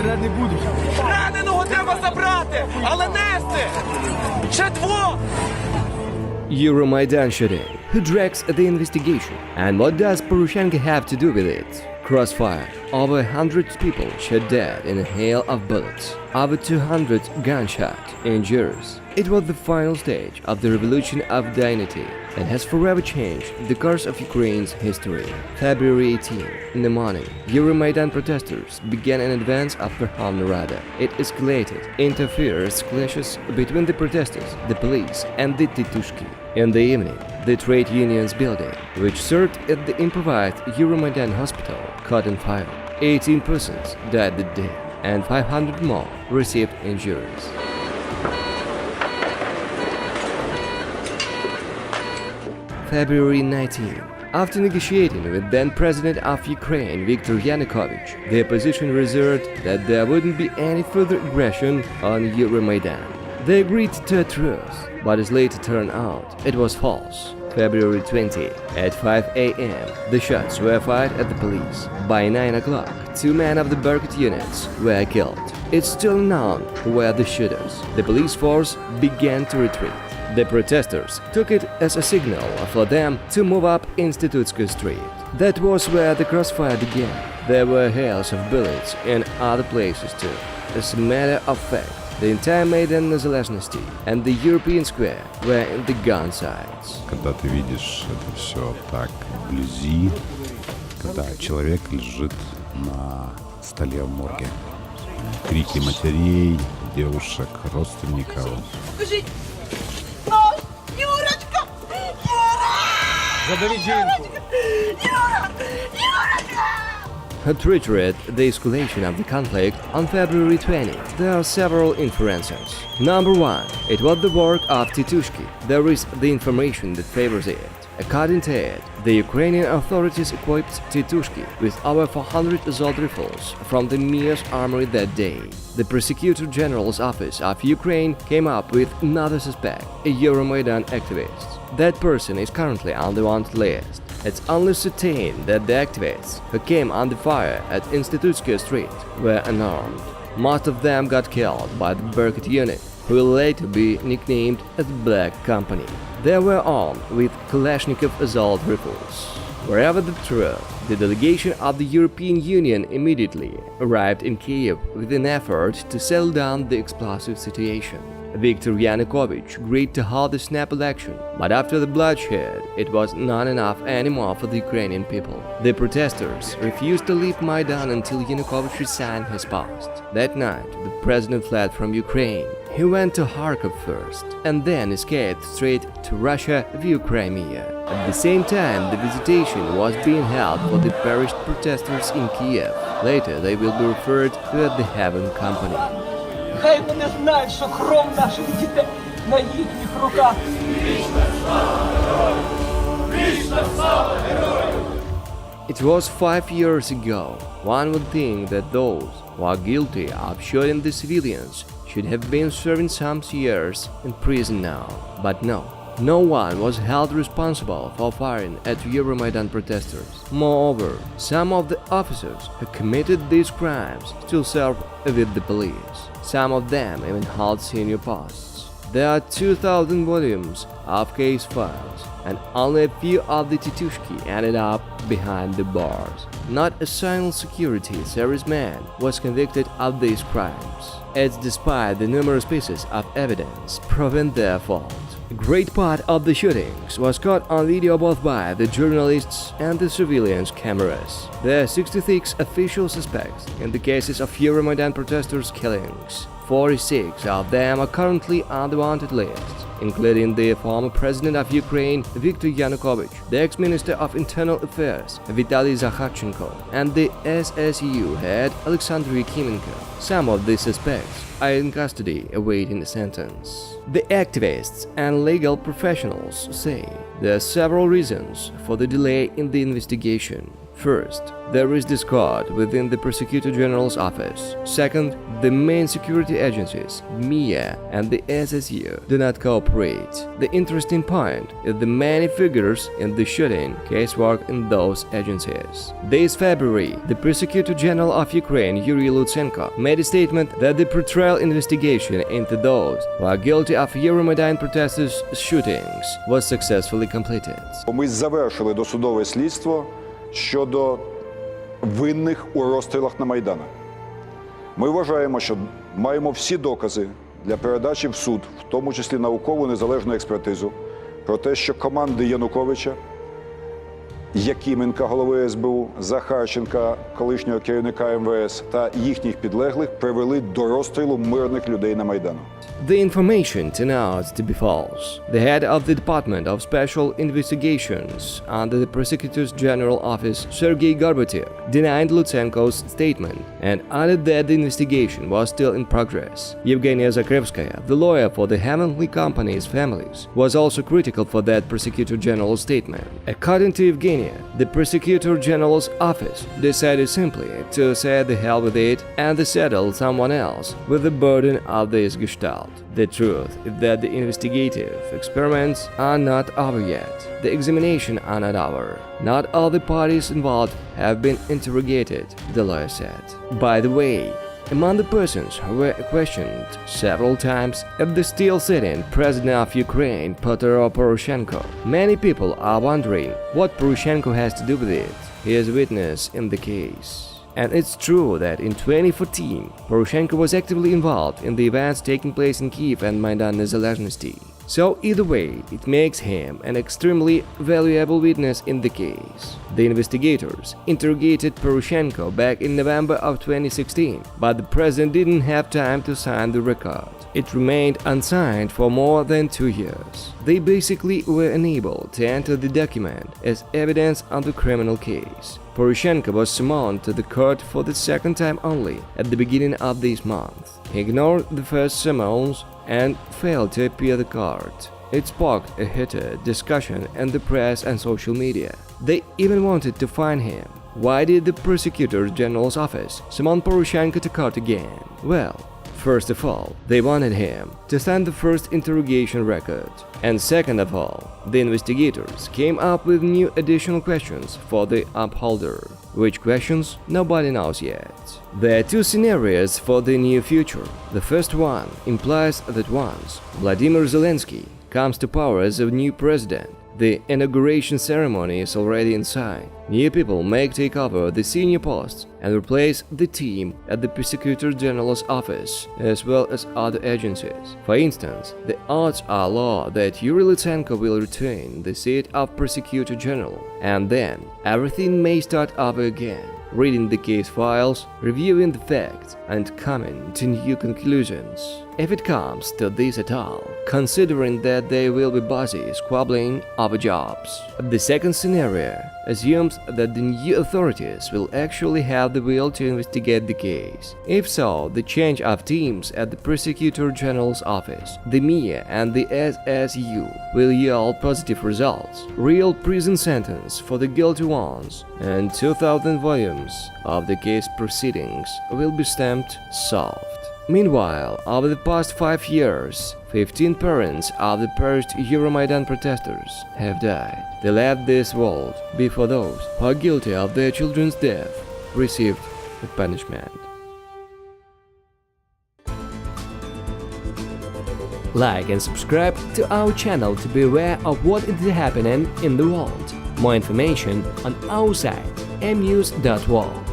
не будеш. Раненого треба забрати, але нести! Ще двох! Euromaidan shooting. Who drags the investigation? And what does Poroshenko have to do with it? Crossfire. Over 100 people shot dead in a hail of bullets. Over 200 gunshot injuries. It was the final stage of the revolution of dignity and has forever changed the course of Ukraine's history. February 18, in the morning, Euromaidan protesters began an advance up Verkhovna Rada. It escalated into fierce clashes between the protesters, the police, and the Titushki. In the evening, the trade union's building, which served as the improvised Euromaidan hospital, caught on fire. 18 persons died that day, and 500 more received injuries. February 19. After negotiating with then-president of Ukraine, Viktor Yanukovych, the opposition reserved that there wouldn't be any further aggression on Euromaidan. They agreed to a truce, but as later turned out, it was false. February 20, at 5 a.m., the shots were fired at the police. By 9 o'clock, 2 men of the Berkut units were killed. It's still unknown who were the shooters. The police force began to retreat. The protesters took it as a signal for them to move up Titushki Street. That was where the crossfire began. There were hails of bullets in other places too. As a matter of fact, the entire Maidan Незалежности and the European Square were in the gun sites. Когда ты видишь это все так вблизи, когда человек лежит на столе в морге, крики матерей, девушек, родственников. Заберіть жінку. Triggered the escalation of the conflict on February 20. There are several inferences. Number 1. It was the work of Titushki. There is the information that favors it. According to it, the Ukrainian authorities equipped Titushki with over 400 assault rifles from the Mia's armory that day. The Prosecutor General's office of Ukraine came up with another suspect, a Euromaidan activist. That person is currently on the wanted list. It's only certain that the activists who came under fire at Titushki Street were unarmed. Most of them got killed by the Berkut unit, who will later be nicknamed as Black Company. They were armed with Kalashnikov assault rifles. Wherever the truth, the delegation of the European Union immediately arrived in Kiev with an effort to settle down the explosive situation. Viktor Yanukovych agreed to hold the snap election, but after the bloodshed, it was not enough anymore for the Ukrainian people. The protesters refused to leave Maidan until Yanukovych resigned his post. That night, the president fled from Ukraine. He went to Kharkov first, and then escaped straight to Russia via Crimea. At the same time, the visitation was being held for the perished protesters in Kiev. Later, they will be referred to as the Heaven Company. Хай вони знають, що кров наших дітей на їхніх руках. It was 5 years ago. One would think that those who are guilty of shooting the civilians should have been serving some years in prison now. But no. No one was held responsible for firing at Euromaidan protesters. Moreover, some of the officers who committed these crimes still serve with the police. Some of them even hold senior posts. There are 2,000 volumes of case files, and only a few of the Titushki ended up behind the bars. Not a single security serviceman was convicted of these crimes. It's despite the numerous pieces of evidence proving their fault. A great part of the shootings was caught on video both by the journalists and the surveillance cameras. There are 66 official suspects in the cases of Euromaidan protesters' killings. 46 of them are currently on the wanted list, including the former president of Ukraine, Viktor Yanukovych, the ex-minister of Internal Affairs, Vitaly Zaharchenko, and the SSU head, Alexander Yakimenko. Some of the suspects are in custody awaiting a sentence. The activists and legal professionals say there are several reasons for the delay in the investigation. First, there is discord within the Prosecutor General's office. Second, the main security agencies, MIA and the SSU, do not cooperate. The interesting point is the many figures in the shooting casework in those agencies. This February, the Prosecutor General of Ukraine, Yuri Lutsenko, made a statement that the pretrial investigation into those who are guilty of Euromaidan protesters' shootings was successfully completed. Ми завершили досудове слідство щодо винних у розстрілах на Майданах. Ми вважаємо, що маємо всі докази для передачі в суд, в тому числі наукову незалежну експертизу, про те, що команди Януковича, Якименка, голови СБУ, Заharchenka, колишнього керівника МВС, та їхніх підлеглих привели до розстрілу мирних людей на Майдану. The information turned out to be false. The head of the Department of Special Investigations under the Prosecutor General Office, Sergei Gorbachev, denied Lutsenko's statement and added that the investigation was still in progress. Evgenia Zakrevskaya, the lawyer for the Heavenly Company's families, was also critical for that Prosecutor General's statement. According to Evgenia, the Prosecutor General's office decided simply to say the hell with it and to settle someone else with the burden of this gestalt. The truth is that the investigative experiments are not over yet. The examination are not over. Not all the parties involved have been interrogated, the lawyer said. By the way, among the persons who were questioned several times at the still sitting president of Ukraine, Petro Poroshenko, many people are wondering what Poroshenko has to do with it. He is a witness in the case. And it's true that in 2014, Poroshenko was actively involved in the events taking place in Kiev and Maidan Nezalezhnosti. So either way, it makes him an extremely valuable witness in the case. The investigators interrogated Poroshenko back in November of 2016, but the president didn't have time to sign the record. It remained unsigned for more than 2 years. They basically were unable to enter the document as evidence on the criminal case. Poroshenko was summoned to the court for the second time only at the beginning of this month. He ignored the first summons and failed to appear at the court. It sparked a heated discussion in the press and social media. They even wanted to fine him. Why did the Prosecutor General's office summon Poroshenko to court again? Well, first of all, they wanted him to sign the first interrogation record. And second of all, the investigators came up with new additional questions for the upholder. Which questions? Nobody knows yet. There are two scenarios for the near future. The first one implies that once Vladimir Zelensky comes to power as a new president, the inauguration ceremony is already in sight. New people may take over the senior posts and replace the team at the Prosecutor General's office, as well as other agencies. For instance, the odds are low that Yuri Lutsenko will retain the seat of Prosecutor General, and then everything may start over again. Reading the case files, reviewing the facts, and coming to new conclusions. If it comes to this at all, considering that they will be busy squabbling over jobs. The second scenario assumes that the new authorities will actually have the will to investigate the case. If so, the change of teams at the Prosecutor General's office, the MIA and the SSU will yield positive results, real prison sentence for the guilty ones, and 2,000 volumes of the case proceedings will be stamped solved. Meanwhile, over the past 5 years, 15 parents of the perished Euromaidan protesters have died. They left this world before those who are guilty of their children's death received the punishment. Like and subscribe to our channel to be aware of what is happening in the world. More information on our site, M.News World.